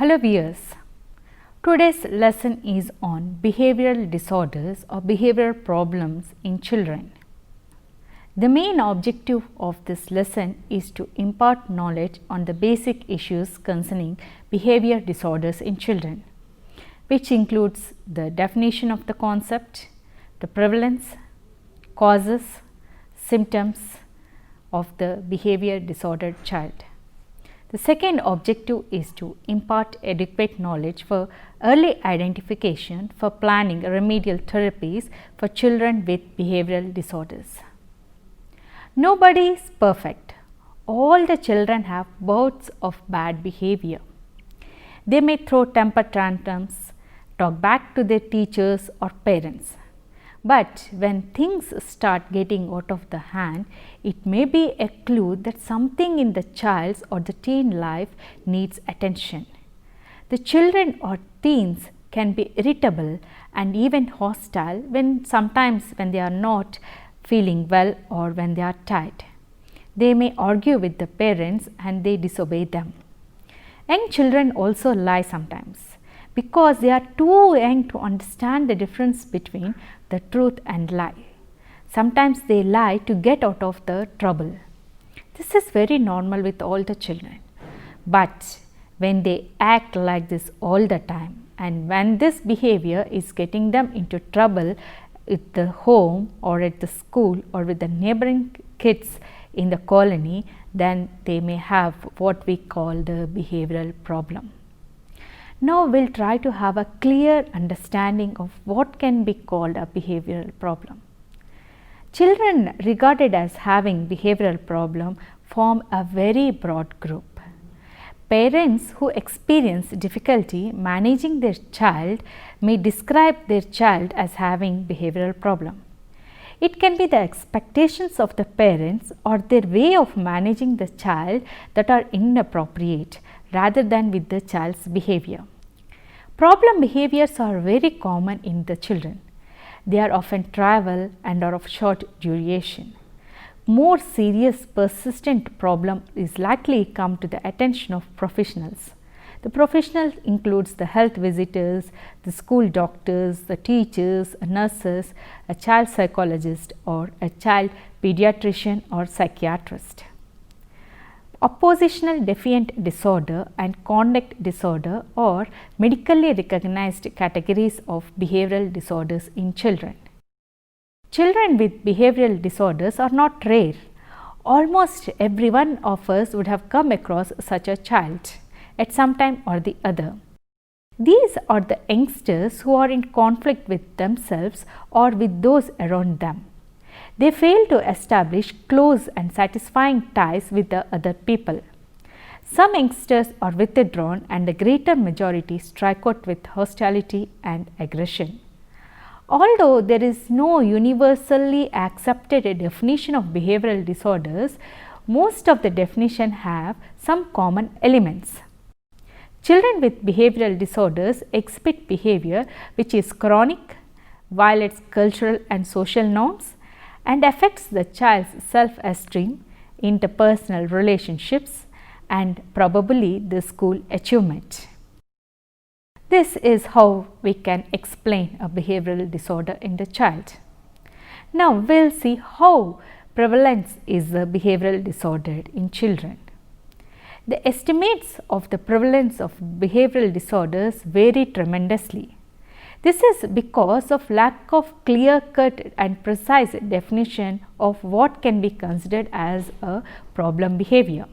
Hello viewers, today's lesson is on behavioral disorders or behavioral problems in children. The main objective of this lesson is to impart knowledge on the basic issues concerning behavior disorders in children, which includes the definition of the concept, the prevalence, causes, symptoms of the behavior disordered child. The second objective is to impart adequate knowledge for early identification for planning remedial therapies for children with behavioral disorders. Nobody is perfect. All the children have bouts of bad behavior. They may throw temper tantrums, talk back to their teachers or parents. But when things start getting out of the hand, it may be a clue that something in the child's or the teen life needs attention. The children or teens can be irritable and even hostile sometimes when they are not feeling well or when they are tired. They may argue with the parents and they disobey them. Young children also lie sometimes because they are too young to understand the difference between the truth and lie. Sometimes they lie to get out of the trouble. This is very normal with all the children. But when they act like this all the time and when this behavior is getting them into trouble at the home or at the school or with the neighboring kids in the colony, then they may have what we call the behavioral problem. Now we will try to have a clear understanding of what can be called a behavioral problem. Children regarded as having behavioral problem form a very broad group. Parents who experience difficulty managing their child may describe their child as having behavioral problem. It can be the expectations of the parents or their way of managing the child that are inappropriate rather than with the child's behavior. Problem behaviors are very common in the children. They are often trivial and are of short duration. More serious persistent problem is likely come to the attention of professionals. The professionals includes the health visitors, the school doctors, the teachers, nurses, a child psychologist or a child pediatrician or psychiatrist. Oppositional defiant disorder and conduct disorder are medically recognized categories of behavioral disorders in children. Children with behavioral disorders are not rare. Almost every one of us would have come across such a child at some time or the other. These are the youngsters who are in conflict with themselves or with those around them. They fail to establish close and satisfying ties with the other people. Some youngsters are withdrawn and the greater majority strike out with hostility and aggression. Although there is no universally accepted definition of behavioral disorders, most of the definitions have some common elements. Children with behavioral disorders exhibit behavior which is chronic, violates cultural and social norms, and affects the child's self-esteem, interpersonal relationships, and probably the school achievement. This is how we can explain a behavioral disorder in the child. Now we will see how prevalent is the behavioral disorder in children. The estimates of the prevalence of behavioral disorders vary tremendously. This is because of lack of clear-cut and precise definition of what can be considered as a problem behavior.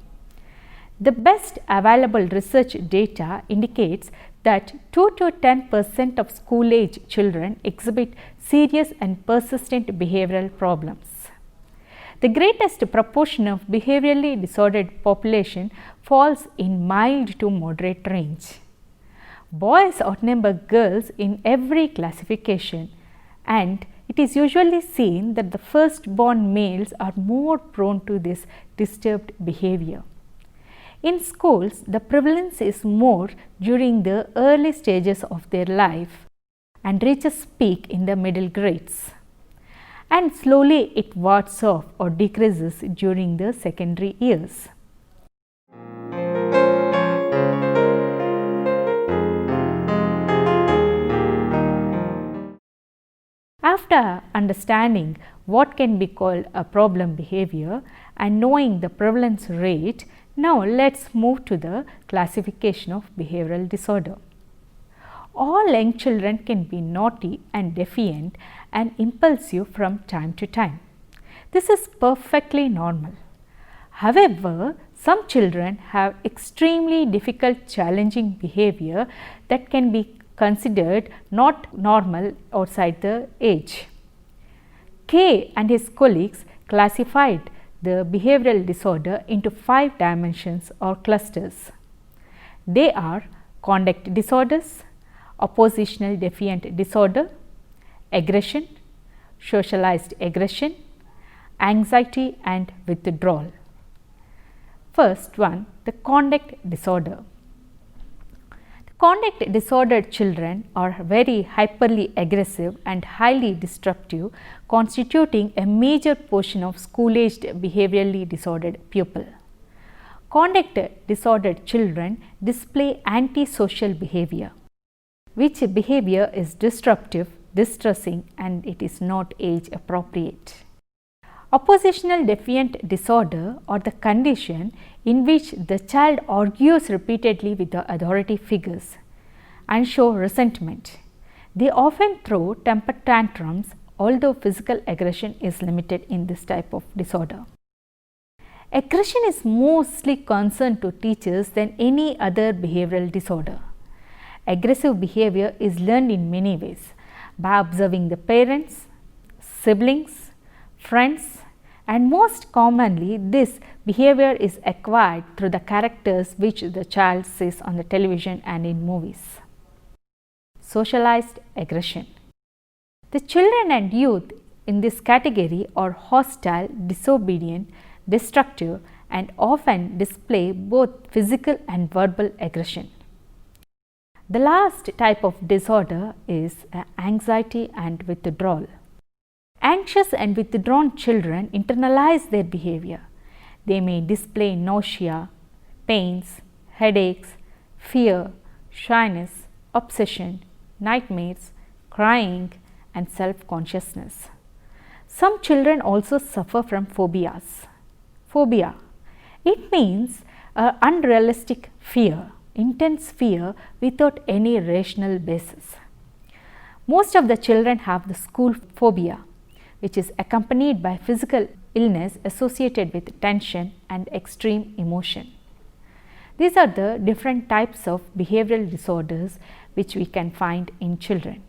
The best available research data indicates that 2 to 10% of school-age children exhibit serious and persistent behavioral problems. The greatest proportion of behaviorally disordered population falls in mild to moderate range. Boys outnumber girls in every classification, and it is usually seen that the first-born males are more prone to this disturbed behavior. In schools, the prevalence is more during the early stages of their life and reaches peak in the middle grades, and slowly it wards off or decreases during the secondary years. After understanding what can be called a problem behavior and knowing the prevalence rate, now let's move to the classification of behavioral disorder. All young children can be naughty and defiant and impulsive from time to time. This is perfectly normal. However, some children have extremely difficult, challenging behavior that can be considered not normal outside the age. Kay and his colleagues classified the behavioral disorder into 5 dimensions or clusters. They are conduct disorders, oppositional defiant disorder, aggression, socialized aggression, anxiety and withdrawal. First one, the conduct disorder. The conduct disordered children are very hyperly aggressive and highly disruptive, constituting a major portion of school-aged behaviorally disordered pupil. Conduct disordered children display antisocial behavior, which behavior is disruptive, distressing and it is not age appropriate. Oppositional defiant disorder or the condition in which the child argues repeatedly with the authority figures and show resentment. They often throw temper tantrums, although physical aggression is limited in this type of disorder. Aggression is mostly concerned to teachers than any other behavioral disorder. Aggressive behavior is learned in many ways by observing the parents, siblings, friends, and most commonly this behavior is acquired through the characters which the child sees on the television and in movies. Socialized aggression. The children and youth in this category are hostile, disobedient, destructive and often display both physical and verbal aggression. The last type of disorder is anxiety and withdrawal. Anxious and withdrawn children internalize their behavior. They may display nausea, pains, headaches, fear, shyness, obsession, nightmares, crying and self-consciousness. Some children also suffer from phobias. Phobia, it means unrealistic fear, intense fear without any rational basis. Most of the children have the school phobia, which is accompanied by physical illness associated with tension and extreme emotion. These are the different types of behavioral disorders which we can find in children.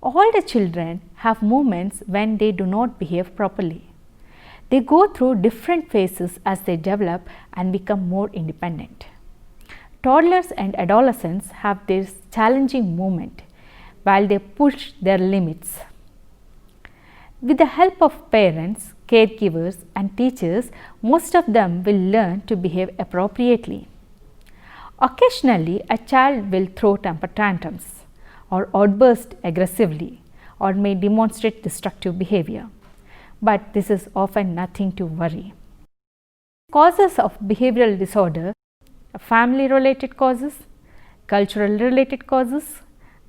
All the children have moments when they do not behave properly. They go through different phases as they develop and become more independent. Toddlers and adolescents have this challenging moment while they push their limits. With the help of parents, caregivers and teachers, most of them will learn to behave appropriately. Occasionally, a child will throw temper tantrums or outburst aggressively or may demonstrate destructive behavior, but this is often nothing to worry. Causes of behavioral disorder: family related causes, cultural related causes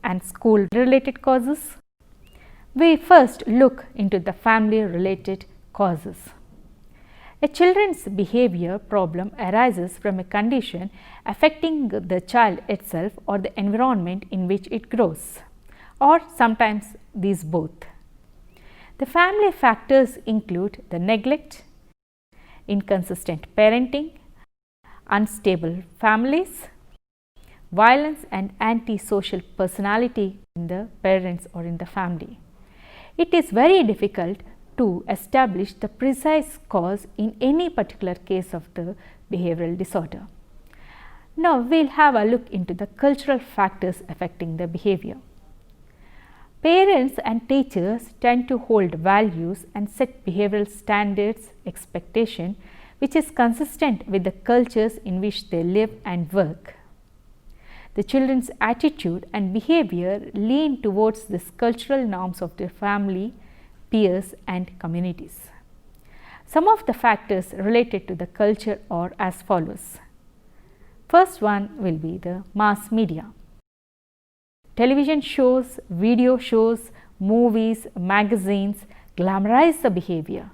and school related causes. We first look into the family related causes. A children's behavior problem arises from a condition affecting the child itself or the environment in which it grows, or sometimes these both. The family factors include the neglect, inconsistent parenting, unstable families, violence and antisocial personality in the parents or in the family. It is very difficult to establish the precise cause in any particular case of the behavioral disorder. Now, we will have a look into the cultural factors affecting the behavior. Parents and teachers tend to hold values and set behavioral standards, expectation, which is consistent with the cultures in which they live and work. The children's attitude and behavior lean towards these cultural norms of their family, peers and communities. Some of the factors related to the culture are as follows: First one will be the mass media. Television shows, video shows, movies, magazines glamorize the behavior.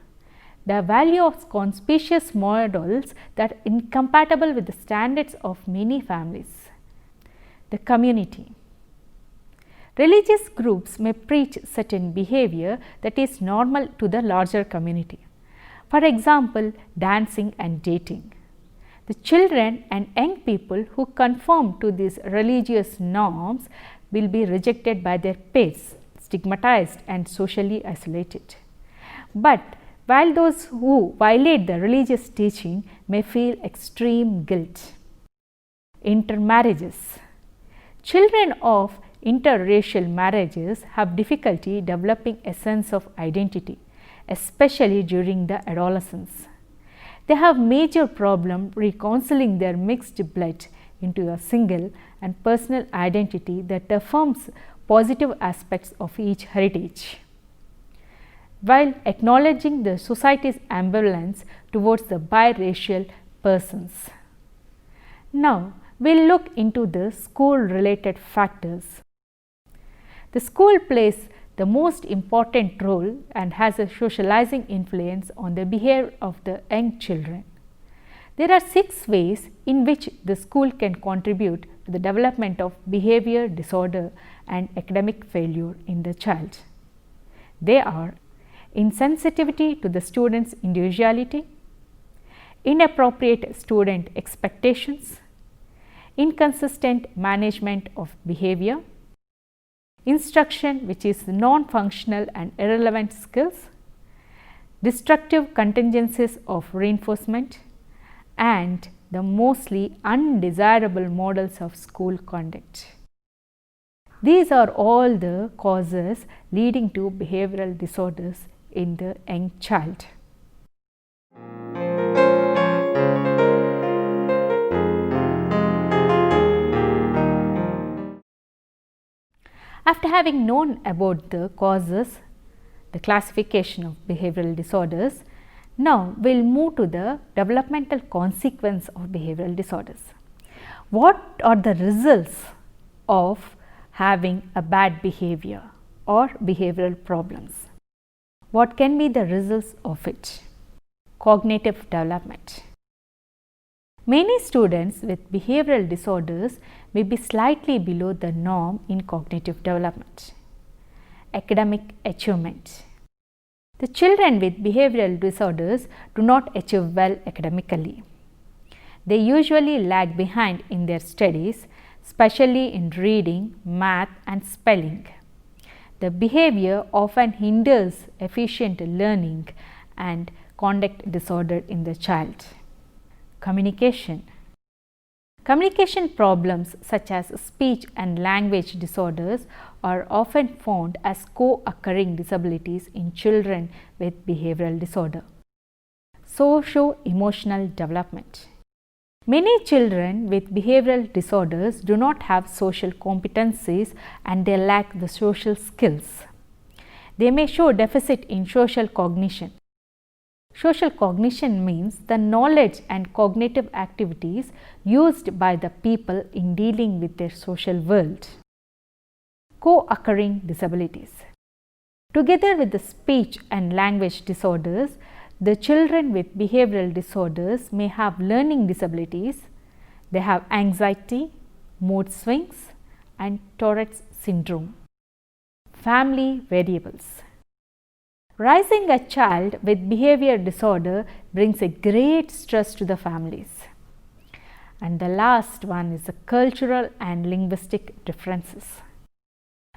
The value of conspicuous models that are incompatible with the standards of many families. The community. Religious groups may preach certain behavior that is normal to the larger community. For example, dancing and dating. The children and young people who conform to these religious norms will be rejected by their peers, stigmatized and socially isolated. But while those who violate the religious teaching may feel extreme guilt. Intermarriages. Children of interracial marriages have difficulty developing a sense of identity, especially during the adolescence. They have major problem reconciling their mixed blood into a single and personal identity that affirms positive aspects of each heritage, while acknowledging the society's ambivalence towards the biracial persons. Now, we will look into the school related factors. The school plays the most important role and has a socializing influence on the behavior of the young children. There are 6 ways in which the school can contribute to the development of behavior disorder and academic failure in the child. They are insensitivity to the student's individuality, inappropriate student expectations, inconsistent management of behavior, instruction which is non-functional and irrelevant skills, destructive contingencies of reinforcement, and the mostly undesirable models of school conduct. These are all the causes leading to behavioral disorders in the young child. After having known about the causes, the classification of behavioral disorders, now we will move to the developmental consequence of behavioral disorders. What are the results of having a bad behavior or behavioral problems? What can be the results of it? Cognitive development. Many students with behavioral disorders may be slightly below the norm in cognitive development. Academic achievement. The children with behavioral disorders do not achieve well academically. They usually lag behind in their studies, especially in reading, math and spelling. The behavior often hinders efficient learning and conduct disorder in the child. Communication. Communication problems such as speech and language disorders are often found as co-occurring disabilities in children with behavioral disorder. Socio-emotional development. Many children with behavioral disorders do not have social competencies and they lack the social skills. They may show deficit in social cognition. Social cognition means the knowledge and cognitive activities used by the people in dealing with their social world. Co-occurring disabilities. Together with the speech and language disorders, the children with behavioral disorders may have learning disabilities. They have anxiety, mood swings and Tourette's syndrome. Family variables. Raising a child with behavior disorder brings a great stress to the families. And the last one is the cultural and linguistic differences.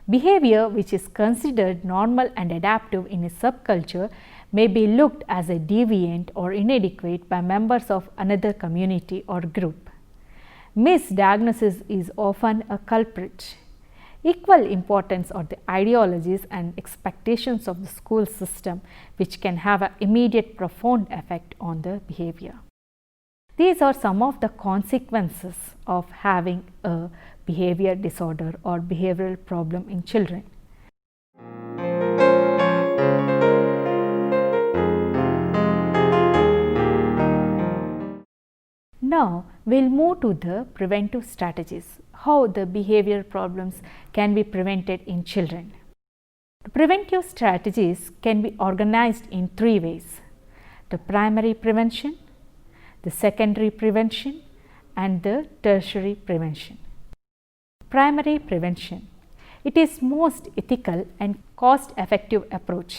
Behavior which is considered normal and adaptive in a subculture may be looked as a deviant or inadequate by members of another community or group. Misdiagnosis is often a culprit. Equal importance are the ideologies and expectations of the school system which can have an immediate profound effect on the behavior. These are some of the consequences of having a behavior disorder or behavioral problem in children. Now, we'll move to the preventive strategies, how the behavior problems can be prevented in children. The preventive strategies can be organized in three ways: the primary prevention, the secondary prevention, and the tertiary prevention. Primary prevention. It is most ethical and cost effective approach.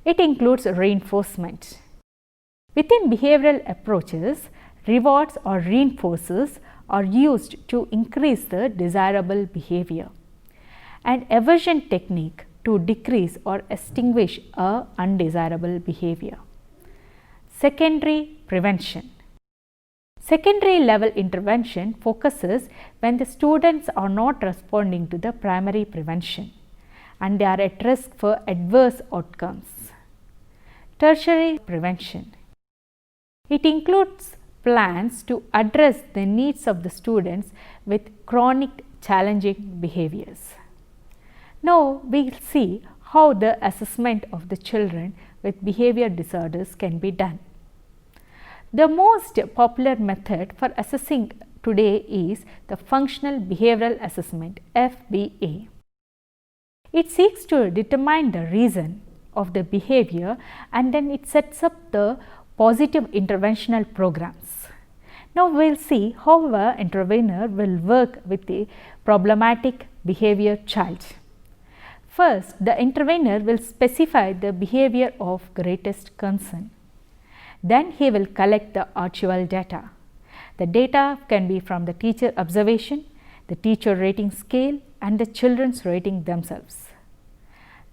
It includes reinforcement. Within behavioral approaches, rewards or reinforcers are used to increase the desirable behavior, and aversion technique to decrease or extinguish a undesirable behavior. Secondary prevention. Secondary level intervention focuses when the students are not responding to the primary prevention and they are at risk for adverse outcomes. Tertiary prevention. It includes plans to address the needs of the students with chronic challenging behaviors. Now we will see how the assessment of the children with behavior disorders can be done. The most popular method for assessing today is the Functional Behavioral Assessment (FBA). It seeks to determine the reason of the behavior and then it sets up the positive interventional programs. Now we will see how an intervener will work with the problematic behavior child. First, the intervener will specify the behavior of greatest concern. Then he will collect the archival data. The data can be from the teacher observation, the teacher rating scale, and the children's rating themselves.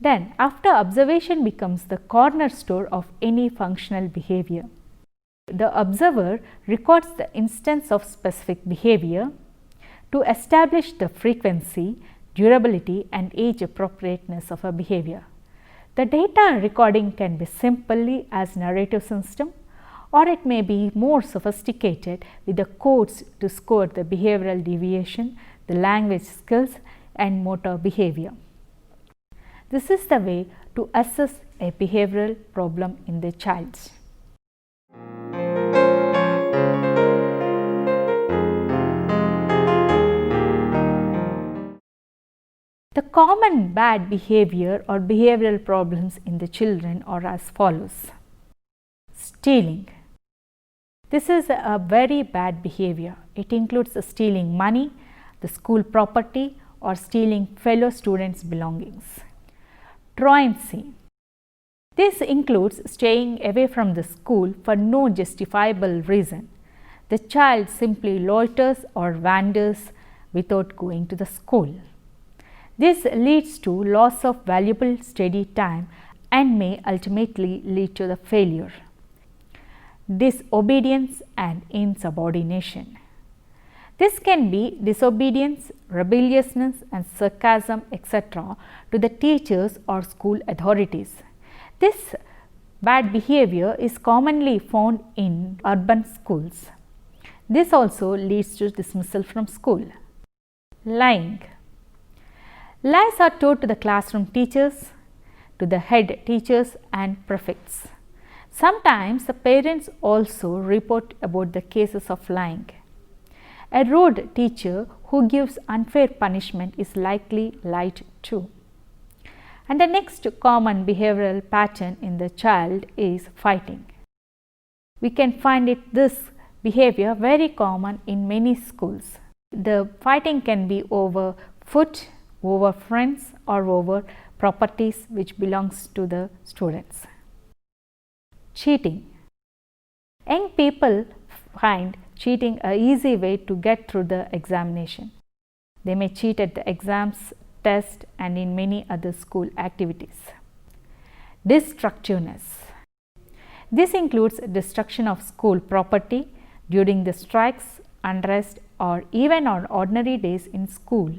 Then after observation becomes the cornerstone of any functional behavior. The observer records the instance of specific behavior to establish the frequency, durability, and age appropriateness of a behavior. The data recording can be simply as narrative system, or it may be more sophisticated with the codes to score the behavioral deviation, the language skills, and motor behavior. This is the way to assess a behavioral problem in the child. The common bad behavior or behavioral problems in the children are as follows. Stealing. This is a very bad behavior. It includes stealing money, the school property, or stealing fellow students' belongings. Truancy. This includes staying away from the school for no justifiable reason. The child simply loiters or wanders without going to the school. This leads to loss of valuable study time and may ultimately lead to the failure. Disobedience and insubordination. This can be disobedience, rebelliousness, and sarcasm, etc., to the teachers or school authorities. This bad behavior is commonly found in urban schools. This also leads to dismissal from school. Lying. Lies are told to the classroom teachers, to the head teachers, and prefects. Sometimes the parents also report about the cases of lying. A rude teacher who gives unfair punishment is likely lied to. And the next common behavioral pattern in the child is fighting. We can find this behavior very common in many schools. The fighting can be over food, over friends, or over properties which belongs to the students. Cheating. Young people find cheating an easy way to get through the examination. They may cheat at the exams, tests, and in many other school activities. Destructiveness. This includes destruction of school property during the strikes, unrest, or even on ordinary days in school.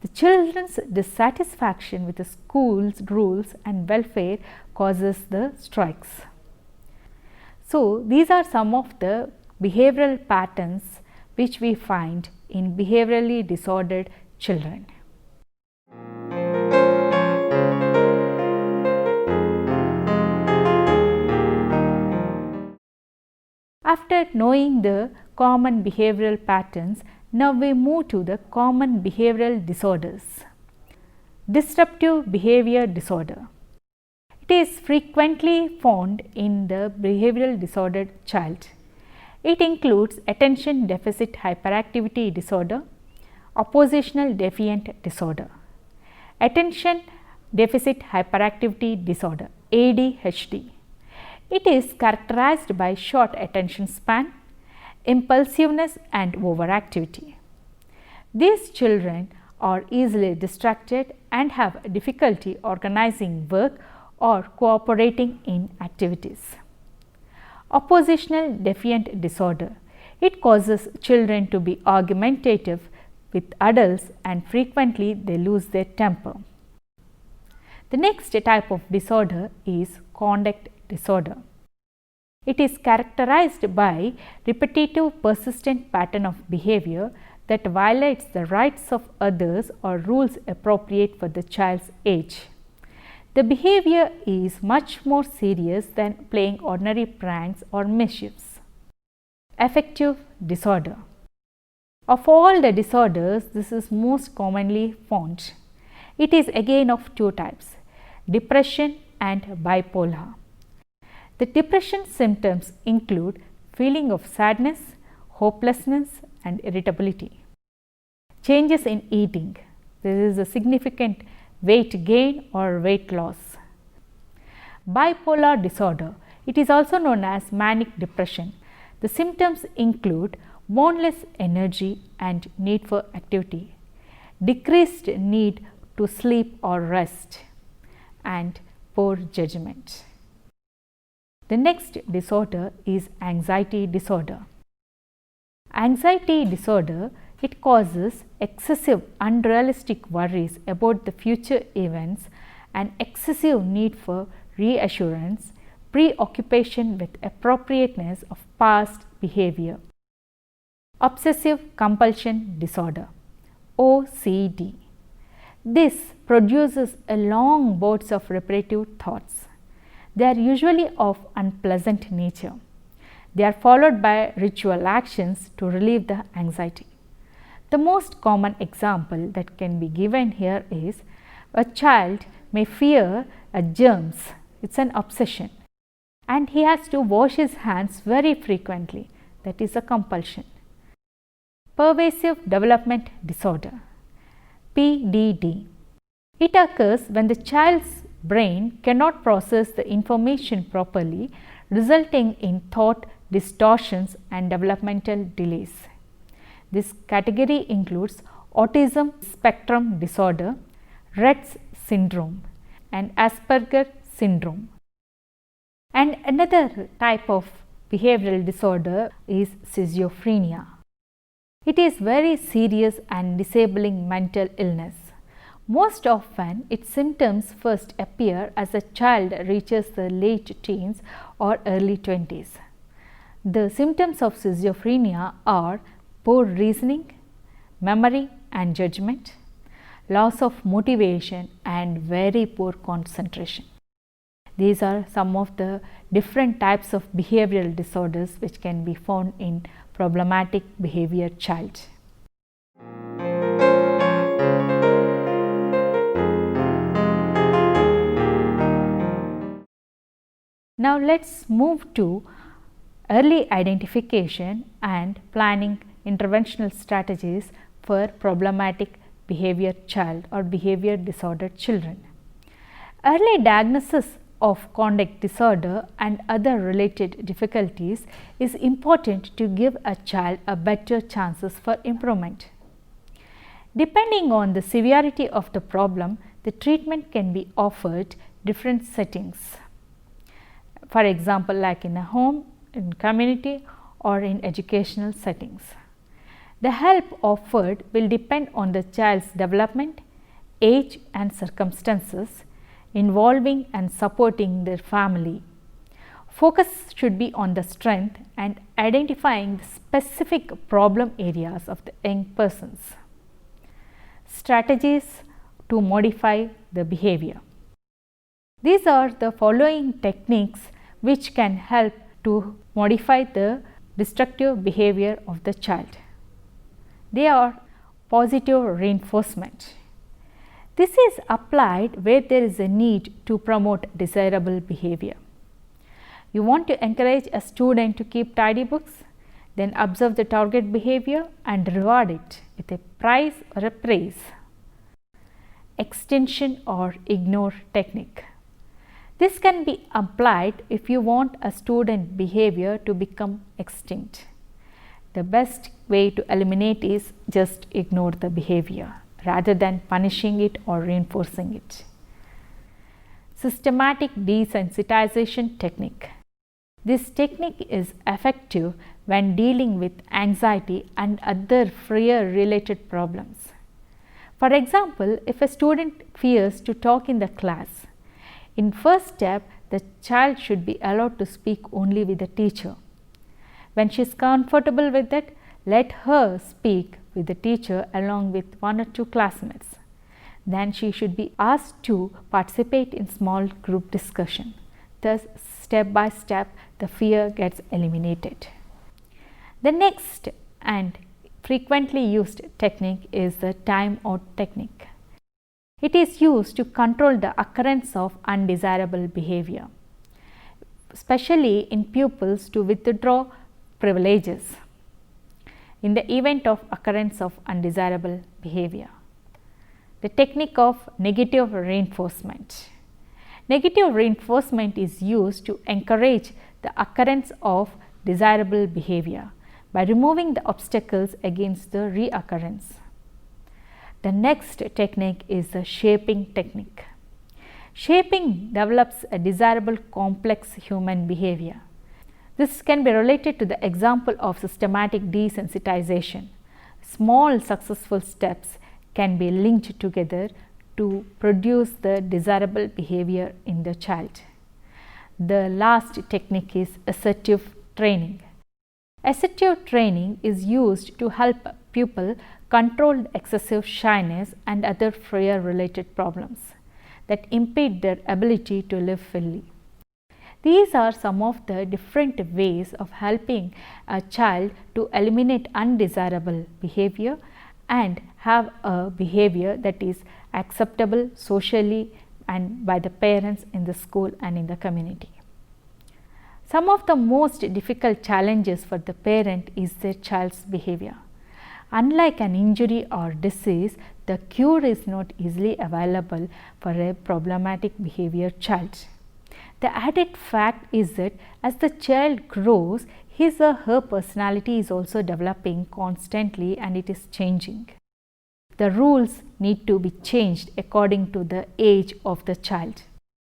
The children's dissatisfaction with the school's rules and welfare causes the strikes. So, these are some of the behavioral patterns which we find in behaviorally disordered children. After knowing the common behavioral patterns. Now we move to the common behavioral disorders. Disruptive behavior disorder. It is frequently found in the behavioral disordered child. It includes attention deficit hyperactivity disorder, oppositional defiant disorder, attention deficit hyperactivity disorder ADHD. It is characterized by short attention span, impulsiveness and overactivity. These children are easily distracted and have difficulty organizing work or cooperating in activities. Oppositional defiant disorder. It causes children to be argumentative with adults and frequently they lose their temper. The next type of disorder is conduct disorder. It is characterized by repetitive persistent pattern of behavior that violates the rights of others or rules appropriate for the child's age. The behavior is much more serious than playing ordinary pranks or mischiefs. Affective disorder. Of all the disorders, this is most commonly found. It is again of two types, depression and bipolar. The depression symptoms include feeling of sadness, hopelessness and irritability. Changes in eating. There is a significant weight gain or weight loss. Bipolar disorder. It is also known as manic depression. The symptoms include boundless energy and need for activity, decreased need to sleep or rest, and poor judgment. The next disorder is anxiety disorder. Anxiety disorder, it causes excessive unrealistic worries about the future events and excessive need for reassurance, preoccupation with appropriateness of past behavior. Obsessive compulsion disorder OCD. This produces a long bouts of repetitive thoughts. They are usually of unpleasant nature. They are followed by ritual actions to relieve the anxiety. The most common example that can be given here is a child may fear germs, it is an obsession, and he has to wash his hands very frequently, that is a compulsion. Pervasive development disorder PDD. It occurs when the child's brain cannot process the information properly, resulting in thought distortions and developmental delays. This category includes autism spectrum disorder, Rett's syndrome and Asperger syndrome. And another type of behavioral disorder is schizophrenia. It is very serious and disabling mental illness. Most often, its symptoms first appear as a child reaches the late teens or early 20s. The symptoms of schizophrenia are poor reasoning, memory and judgment, loss of motivation and very poor concentration. These are some of the different types of behavioral disorders which can be found in problematic behavior child. Now let's move to early identification and planning interventional strategies for problematic behavior child or behavior disordered children. Early diagnosis of conduct disorder and other related difficulties is important to give a child a better chances for improvement. Depending on the severity of the problem, the treatment can be offered different settings. For example, like in a home, in community or in educational settings. The help offered will depend on the child's development, age and circumstances, involving and supporting their family. Focus should be on the strength and identifying the specific problem areas of the young persons. Strategies to modify the behavior. These are the following techniques which can help to modify the destructive behavior of the child. They are positive reinforcement. This is applied where there is a need to promote desirable behavior. You want to encourage a student to keep tidy books, then observe the target behavior and reward it with a prize or a praise. Extension or ignore technique. This can be applied if you want a student behavior to become extinct. The best way to eliminate is just ignore the behavior rather than punishing it or reinforcing it. Systematic desensitization technique. This technique is effective when dealing with anxiety and other fear related problems. For example, if a student fears to talk in the class, in first step the child should be allowed to speak only with the teacher. When she is comfortable with it, let her speak with the teacher along with one or two classmates. Then she should be asked to participate in small group discussion. Thus, step by step the fear gets eliminated. The next and frequently used technique is the time out technique. It is used to control the occurrence of undesirable behavior, especially in pupils to withdraw privileges in the event of occurrence of undesirable behavior. The technique of negative reinforcement. Negative reinforcement is used to encourage the occurrence of desirable behavior by removing the obstacles against the reoccurrence. The next technique is the shaping technique. Shaping develops a desirable complex human behavior. This can be related to the example of systematic desensitization. Small successful steps can be linked together to produce the desirable behavior in the child. The last technique is assertive training. Assertive training is used to help pupil control excessive shyness and other fear related problems that impede their ability to live fully. These are some of the different ways of helping a child to eliminate undesirable behavior and have a behavior that is acceptable socially and by the parents in the school and in the community. Some of the most difficult challenges for the parent is their child's behavior. Unlike an injury or disease, the cure is not easily available for a problematic behavior child. The added fact is that as the child grows, his or her personality is also developing constantly and it is changing. The rules need to be changed according to the age of the child.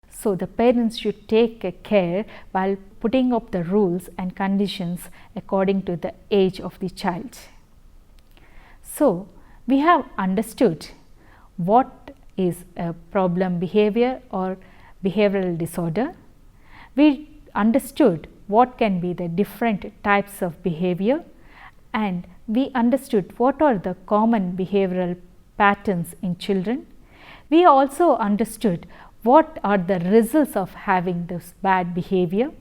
So, the parents should take care while putting up the rules and conditions according to the age of the child. So, we have understood what is a problem behavior or behavioral disorder. We understood what can be the different types of behavior, and we understood what are the common behavioral patterns in children. We also understood what are the results of having this bad behavior,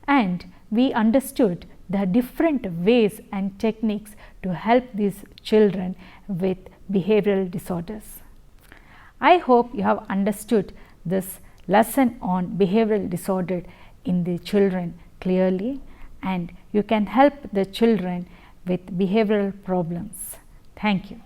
and we understood the different ways and techniques to help these children with behavioral disorders. I hope you have understood this lesson on behavioral disorder in the children clearly, and you can help the children with behavioral problems. Thank you.